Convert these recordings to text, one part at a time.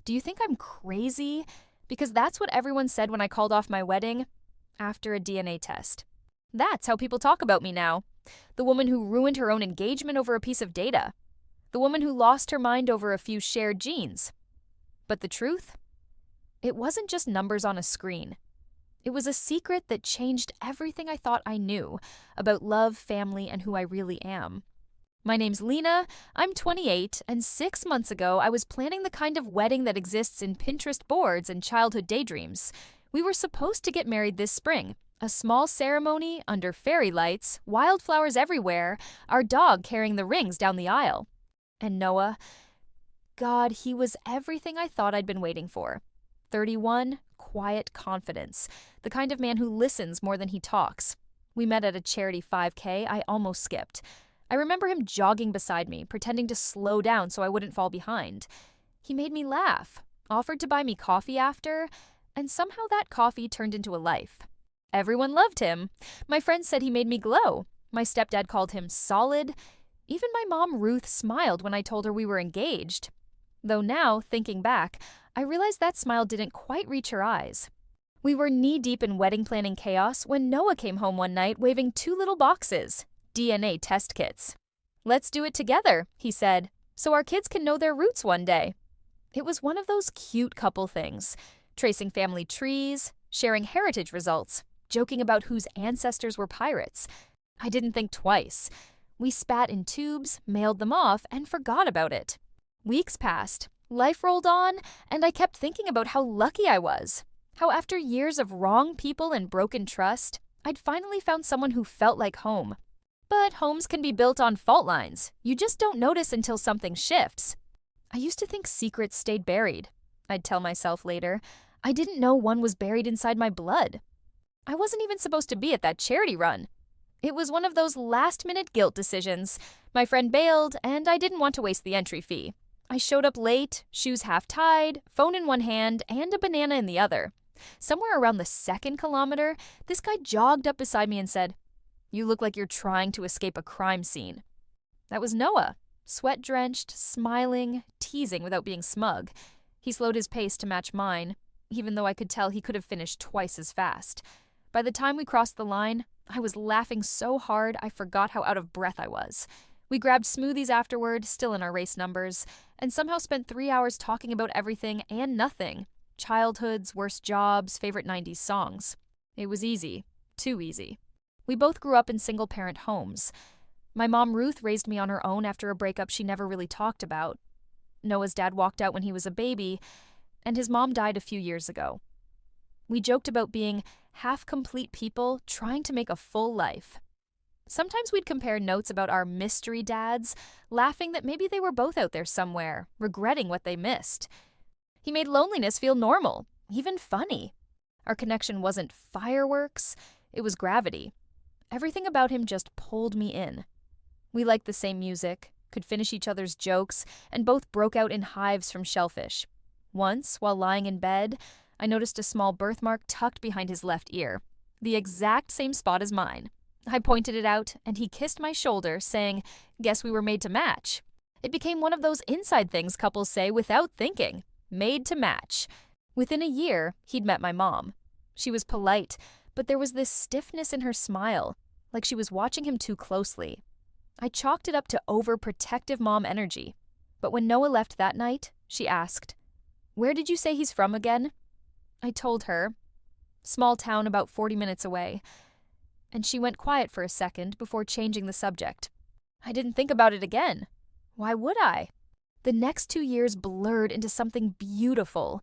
Do you think I'm crazy? Because that's what everyone said when I called off my wedding after a DNA test. That's how people talk about me now. The woman who ruined her own engagement over a piece of data. The woman who lost her mind over a few shared genes. But the truth? It wasn't just numbers on a screen. It was a secret that changed everything I thought I knew about love, family, and who I really am. My name's Lena, I'm 28, and 6 months ago I was planning the kind of wedding that exists in Pinterest boards and childhood daydreams. We were supposed to get married this spring. A small ceremony under fairy lights, wildflowers everywhere, our dog carrying the rings down the aisle. And Noah, God, he was everything I thought I'd been waiting for. 31, quiet confidence, the kind of man who listens more than he talks. We met at a charity 5K I almost skipped. I remember him jogging beside me, pretending to slow down so I wouldn't fall behind. He made me laugh, offered to buy me coffee after, and somehow that coffee turned into a life. Everyone loved him. My friends said he made me glow. My stepdad called him solid. Even my mom, Ruth, smiled when I told her we were engaged. Though now, thinking back, I realized that smile didn't quite reach her eyes. We were knee-deep in wedding planning chaos when Noah came home one night waving 2 little boxes, DNA test kits. "Let's do it together," he said, "so our kids can know their roots one day." It was one of those cute couple things, tracing family trees, sharing heritage results, joking about whose ancestors were pirates. I didn't think twice. We spat in tubes, mailed them off, and forgot about it. Weeks passed, life rolled on, and I kept thinking about how lucky I was. How after years of wrong people and broken trust, I'd finally found someone who felt like home. But homes can be built on fault lines. You just don't notice until something shifts. I used to think secrets stayed buried. I'd tell myself later. I didn't know one was buried inside my blood. I wasn't even supposed to be at that charity run. It was one of those last-minute guilt decisions. My friend bailed, and I didn't want to waste the entry fee. I showed up late, shoes half-tied, phone in one hand, and a banana in the other. Somewhere around the 2nd kilometer, this guy jogged up beside me and said, "You look like you're trying to escape a crime scene." That was Noah, sweat-drenched, smiling, teasing without being smug. He slowed his pace to match mine, even though I could tell he could have finished twice as fast. By the time we crossed the line, I was laughing so hard I forgot how out of breath I was. We grabbed smoothies afterward, still in our race numbers, and somehow spent 3 hours talking about everything and nothing. Childhoods, worst jobs, favorite 90s songs. It was easy. Too easy. We both grew up in single-parent homes. My mom, Ruth, raised me on her own after a breakup she never really talked about. Noah's dad walked out when he was a baby, and his mom died a few years ago. We joked about being half-complete people trying to make a full life. Sometimes we'd compare notes about our mystery dads, laughing that maybe they were both out there somewhere, regretting what they missed. He made loneliness feel normal, even funny. Our connection wasn't fireworks, it was gravity. Everything about him just pulled me in. We liked the same music, could finish each other's jokes, and both broke out in hives from shellfish. Once, while lying in bed, I noticed a small birthmark tucked behind his left ear, the exact same spot as mine. I pointed it out, and he kissed my shoulder, saying, "Guess we were made to match." It became one of those inside things couples say without thinking. Made to match. Within a year, he'd met my mom. She was polite, but there was this stiffness in her smile, like she was watching him too closely. I chalked it up to overprotective mom energy. But when Noah left that night, she asked, "Where did you say he's from again?" I told her. Small town about 40 minutes away. And she went quiet for a second before changing the subject. I didn't think about it again. Why would I? The next 2 years blurred into something beautiful.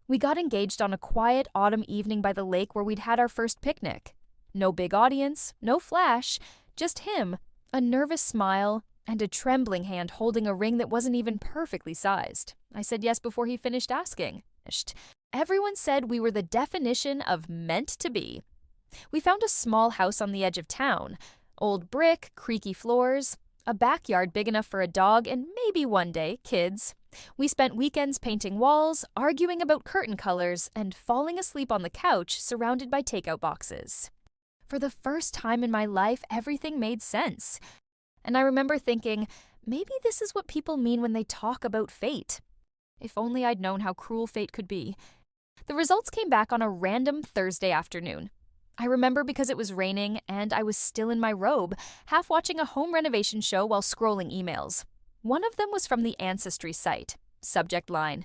We got engaged on a quiet autumn evening by the lake where we'd had our first picnic. No big audience, no flash, just him, a nervous smile, and a trembling hand holding a ring that wasn't even perfectly sized. I said yes before he finished asking. Everyone said we were the definition of meant to be. We found a small house on the edge of town. Old brick, creaky floors, a backyard big enough for a dog, and maybe one day, kids. We spent weekends painting walls, arguing about curtain colors, and falling asleep on the couch surrounded by takeout boxes. For the first time in my life, everything made sense. And I remember thinking, maybe this is what people mean when they talk about fate. If only I'd known how cruel fate could be. The results came back on a random Thursday afternoon. I remember because it was raining and I was still in my robe, half watching a home renovation show while scrolling emails. One of them was from the Ancestry site. Subject line: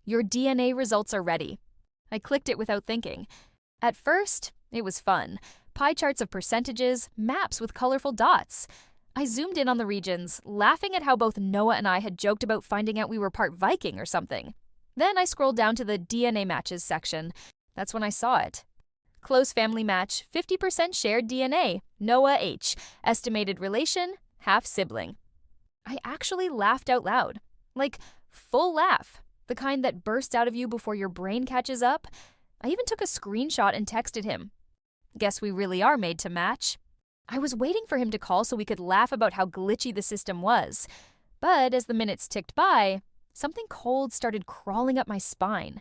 "Your DNA results are ready." I clicked it without thinking. At first, it was fun. Pie charts of percentages, maps with colorful dots. I zoomed in on the regions, laughing at how both Noah and I had joked about finding out we were part Viking or something. Then I scrolled down to the DNA matches section. That's when I saw it. Close family match, 50% shared DNA, Noah H. Estimated relation, half sibling. I actually laughed out loud. Like, full laugh. The kind that bursts out of you before your brain catches up. I even took a screenshot and texted him. Guess we really are made to match. I was waiting for him to call so we could laugh about how glitchy the system was. But as the minutes ticked by, something cold started crawling up my spine.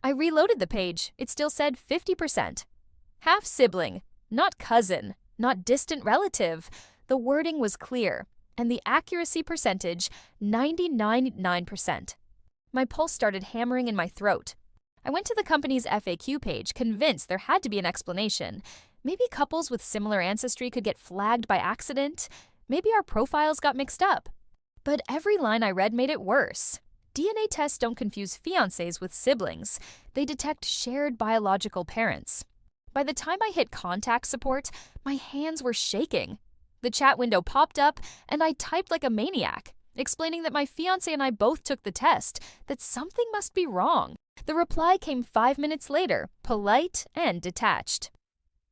I reloaded the page. It still said 50%. Half sibling, not cousin, not distant relative. The wording was clear, and the accuracy percentage, 99.9%. My pulse started hammering in my throat. I went to the company's FAQ page, convinced there had to be an explanation. Maybe couples with similar ancestry could get flagged by accident. Maybe our profiles got mixed up. But every line I read made it worse. DNA tests don't confuse fiancés with siblings. They detect shared biological parents. By the time I hit contact support, my hands were shaking. The chat window popped up, and I typed like a maniac, explaining that my fiancé and I both took the test, that something must be wrong. The reply came 5 minutes later, polite and detached.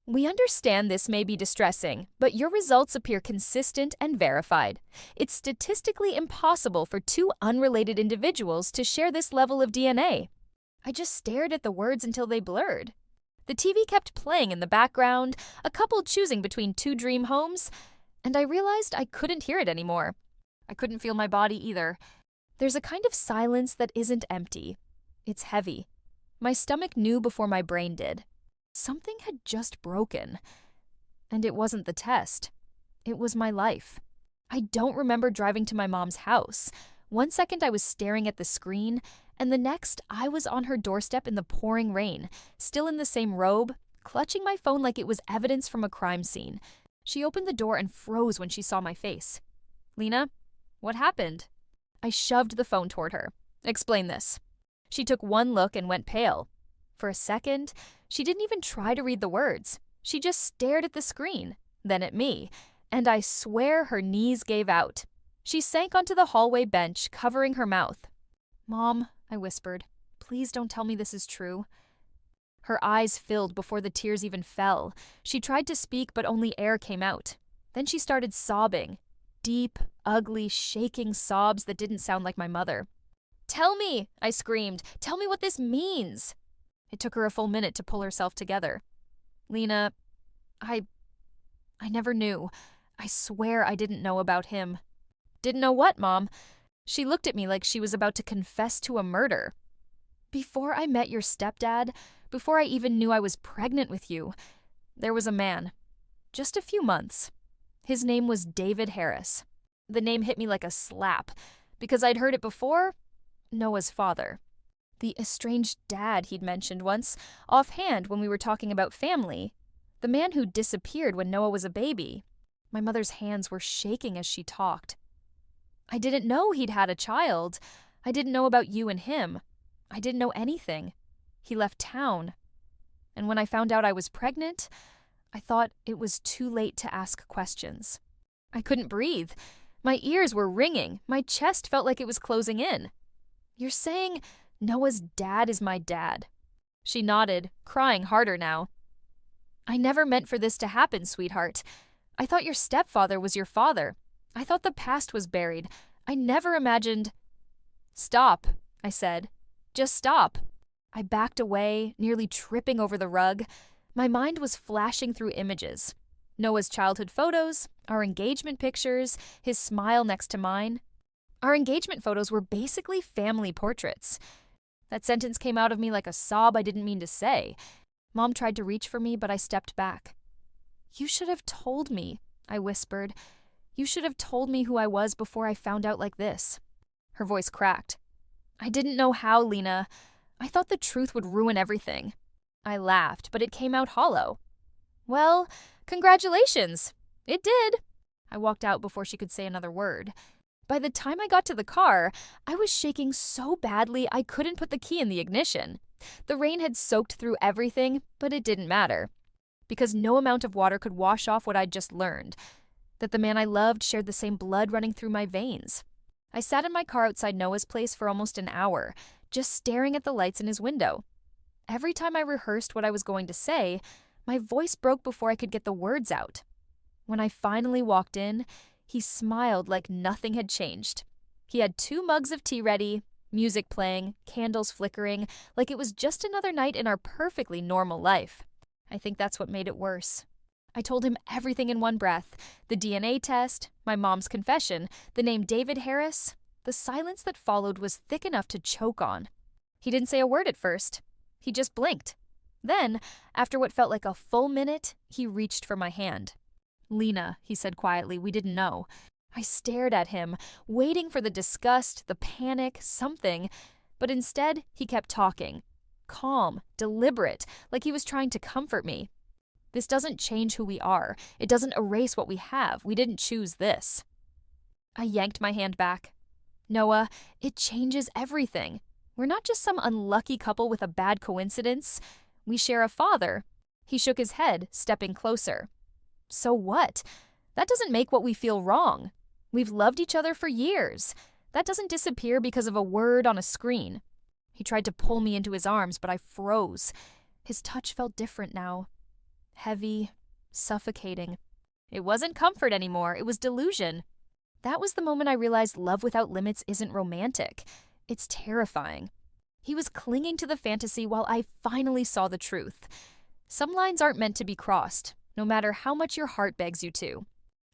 "We understand this may be distressing, but your results appear consistent and verified. It's statistically impossible for two unrelated individuals to share this level of DNA." I just stared at the words until they blurred. The TV kept playing in the background, a couple choosing between two dream homes, and I realized I couldn't hear it anymore. I couldn't feel my body either. There's a kind of silence that isn't empty. It's heavy. My stomach knew before my brain did. Something had just broken. And it wasn't the test. It was my life. I don't remember driving to my mom's house. 1 second I was staring at the screen, and the next I was on her doorstep in the pouring rain, still in the same robe, clutching my phone like it was evidence from a crime scene. She opened the door and froze when she saw my face. "Lena, what happened?" I shoved the phone toward her. "Explain this." She took one look and went pale. For a second, she didn't even try to read the words. She just stared at the screen, then at me, and I swear her knees gave out. She sank onto the hallway bench, covering her mouth. "Mom," I whispered, "please don't tell me this is true." Her eyes filled before the tears even fell. She tried to speak, but only air came out. Then she started sobbing. Deep, ugly, shaking sobs that didn't sound like my mother. "Tell me," I screamed. "Tell me what this means." It took her a full minute to pull herself together. "Lena, I never knew. I swear I didn't know about him." "Didn't know what, Mom?" She looked at me like she was about to confess to a murder. "Before I met your stepdad, before I even knew I was pregnant with you, there was a man. Just a few months. His name was David Harris." The name hit me like a slap, because I'd heard it before. Noah's father. The estranged dad he'd mentioned once, offhand when we were talking about family. The man who disappeared when Noah was a baby. My mother's hands were shaking as she talked. "I didn't know he'd had a child. I didn't know about you and him. I didn't know anything. He left town. And when I found out I was pregnant, I thought it was too late to ask questions. I couldn't breathe. My ears were ringing. My chest felt like it was closing in. You're saying Noah's dad is my dad?" She nodded, crying harder now. "I never meant for this to happen, sweetheart. I thought your stepfather was your father. I thought the past was buried. I never imagined—" "Stop," I said. "Just stop." I backed away, nearly tripping over the rug. My mind was flashing through images. Noah's childhood photos, our engagement pictures, his smile next to mine. Our engagement photos were basically family portraits. That sentence came out of me like a sob I didn't mean to say. Mom tried to reach for me, but I stepped back. "You should have told me," I whispered. "You should have told me who I was before I found out like this." Her voice cracked. I didn't know how, Lena. I thought the truth would ruin everything. I laughed, but it came out hollow. Well, congratulations. It did. I walked out before she could say another word. By the time I got to the car, I was shaking so badly I couldn't put the key in the ignition. The rain had soaked through everything, but it didn't matter. Because no amount of water could wash off what I'd just learned. That the man I loved shared the same blood running through my veins. I sat in my car outside Noah's place for almost an hour, just staring at the lights in his window. Every time I rehearsed what I was going to say, my voice broke before I could get the words out. When I finally walked in, he smiled like nothing had changed. He had 2 mugs of tea ready, music playing, candles flickering, like it was just another night in our perfectly normal life. I think that's what made it worse. I told him everything in one breath. The DNA test, my mom's confession, the name David Harris. The silence that followed was thick enough to choke on. He didn't say a word at first. He just blinked. Then, after what felt like a full minute, he reached for my hand. Lena, he said quietly, we didn't know. I stared at him, waiting for the disgust, the panic, something. But instead, he kept talking. Calm, deliberate, like he was trying to comfort me. This doesn't change who we are. It doesn't erase what we have. We didn't choose this. I yanked my hand back. Noah, it changes everything. We're not just some unlucky couple with a bad coincidence. We share a father. He shook his head, stepping closer. So what? That doesn't make what we feel wrong. We've loved each other for years. That doesn't disappear because of a word on a screen. He tried to pull me into his arms, but I froze. His touch felt different now. Heavy, suffocating. It wasn't comfort anymore, it was delusion. That was the moment I realized love without limits isn't romantic. It's terrifying. He was clinging to the fantasy while I finally saw the truth. Some lines aren't meant to be crossed, no matter how much your heart begs you to.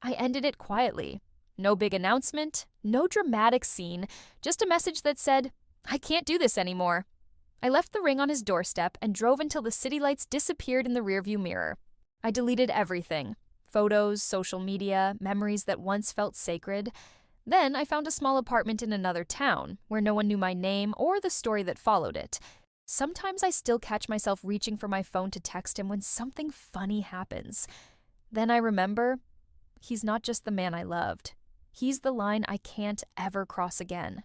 I ended it quietly. No big announcement, no dramatic scene, just a message that said, I can't do this anymore. I left the ring on his doorstep and drove until the city lights disappeared in the rearview mirror. I deleted everything. Photos, social media, memories that once felt sacred. Then I found a small apartment in another town, where no one knew my name or the story that followed it. Sometimes I still catch myself reaching for my phone to text him when something funny happens. Then I remember, he's not just the man I loved. He's the line I can't ever cross again.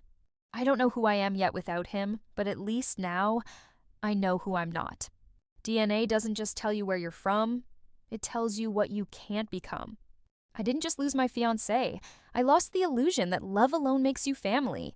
I don't know who I am yet without him, but at least now, I know who I'm not. DNA doesn't just tell you where you're from, it tells you what you can't become. I didn't just lose my fiancé, I lost the illusion that love alone makes you family.